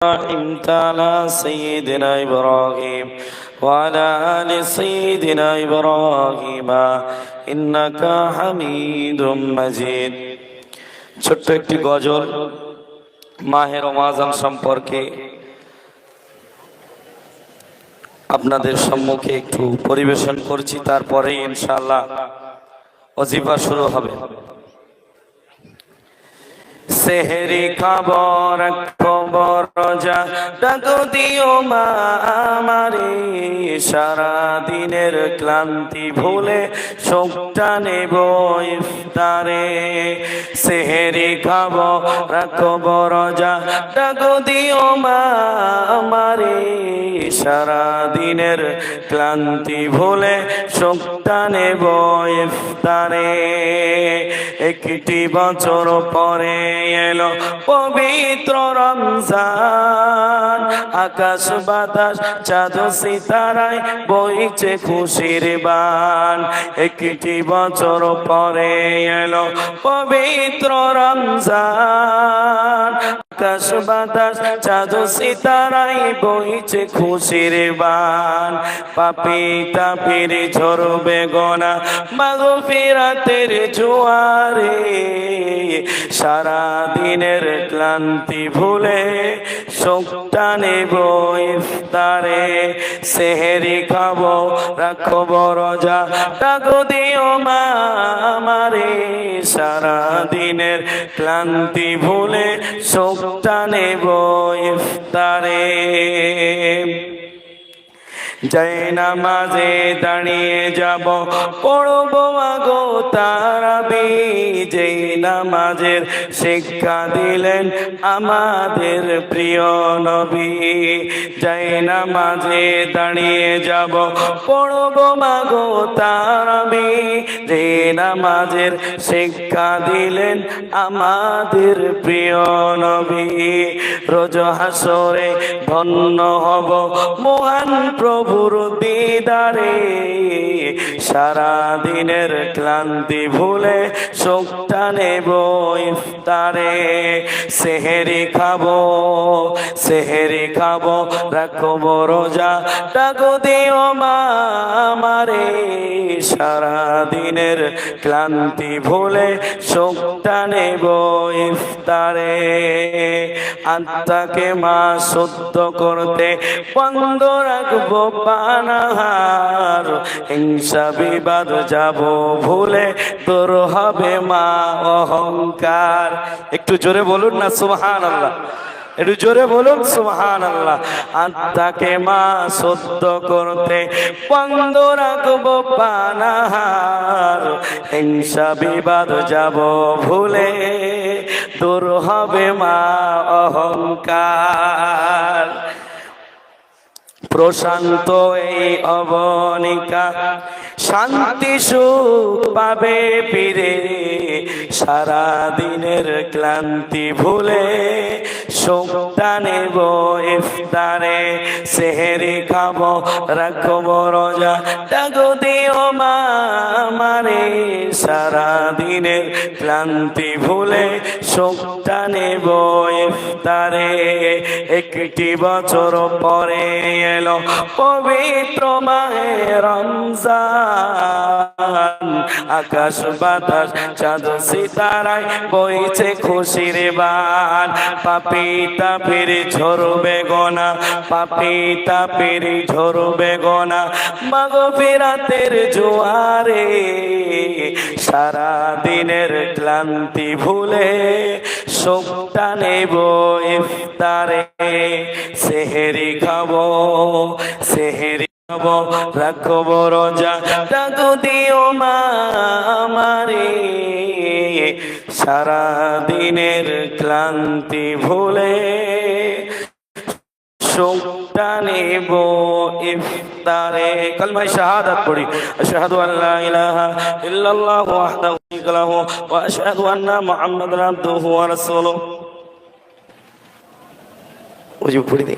رحمت على سيدنا إبراهيم وعلى آل سيدنا إبراهيم إنك حميد مجيد। ছোট্ট একটি গজল মাহে রমজান সম্পর্কে আপনাদের সম্মুখে একটু পরিবেশন করছি, তারপরে ইনশাআল্লাহ ওজিফা শুরু হবে। সেহরি খবর খবর রোজা ডাক দিও মা আমারে, সারা দিনের ক্লান্তি ভুলে শোকটা নেব ইফতারে। সেহরি খবর খবর রোজা ডাক দিও মা আমারে, সারা দিনের ক্লান্তি ভুলে শোকটা নেব ইফতারে। একটি বছর পরে এলো পবিত্র রমজান, আকাশ বাতাস চাঁদ সিতারায় বইছে খুশির বান। একটি বছর পরে এলো পবিত্র রমজান, আকাশ বাতাস চাঁদ সিতারায় বইছে খুশির বান। পাপী তাপির ঝরবে গোনা মাগফিরাতের জোয়ারে, সারা দিনের ক্লান্তি ভুলে শোকটা নেব ইফতারে। সেহরি খাবো রাখবো রোজা ডাক দিও মা আমারে, সারা দিনের ক্লান্তি ভুলে শোকটা নেব ইফতারে। জয় নামাজে দাঁড়িয়ে যাব পড়বো আগো তারাবি, যেই নামাজের শিক্ষা দিলেন আমাদের প্রিয় নবী। জয় নামাজে দাঁড়িয়ে যাব পড়বো আগো তারাবি, যেই নামাজের শিক্ষা দিলেন আমাদের প্রিয় নবী। রোজ হাসরে ধন্য হব মহান প্রভুর দিদারে, সারা দিনের ক্লান্তি ভুলে শোকটা নেব ইফতারে। সেহরি খাবো রাখবো রোজা ডাক দিও মা আমারে, সারা দিনের ক্লান্তি ভুলে শোকটা নেব ইফতারে। আত্মাকে মা শুদ্ধ করতে বন্ধ রাখবো পানাহার, হিংসা বিবাদ যাব ভুলে দূর হবে মা অহংকার। একটু জোরে বলুন না সুবহানাল্লাহ, একটু জোরে বলুন সুবহানাল্লাহ। আত্মাকে মা শুদ্ধ করতে বন্ধ রাখবো পানাহার, হিংসা বিবাদ যাব ভুলে দূর হবে মা অহংকার। প্রশান্ত এই অবনিকা শান্তি সুখ পাবে ফিরে, সারা দিনের ক্লান্তি ভুলে শোকটা নেব ইফতারে। সেহরি খাবো রাখবো রোজা ডাক দিও মা আমারে, সারা দিনের ক্লান্তি ভুলে শোকটা নেব ইফতারে। একটি বছর পরে এলো পবিত্র মাহে রমজান, আকাশ বাতাস চাঁদ সিতারায় বইছে খুশির বান। পাপী তাপির ঝরবে গোনা, পাপী তাপির ঝরবে গোনা মাগফিরাতের জোয়ারে, সারা দিনের ক্লান্তি ভুলে শোকটা নেব ইফতারে। সেহরি খাবো রাখবো রোজা ডাক দিও মা আমারে, সারা দিনের ক্লান্তি ভুলে শোকটা নেব ইফতারে। কালমায়ে শাহাদাত পড়ি, আশহাদু আল্লা ইলাহা ইল্লাল্লাহু ওয়াহদাহু লা শারীকা লাহু ওয়া আশহাদু আন্না মুহাম্মাদান আবদুহু ওয়া রাসূলুহু। ওজি পড়ি দে।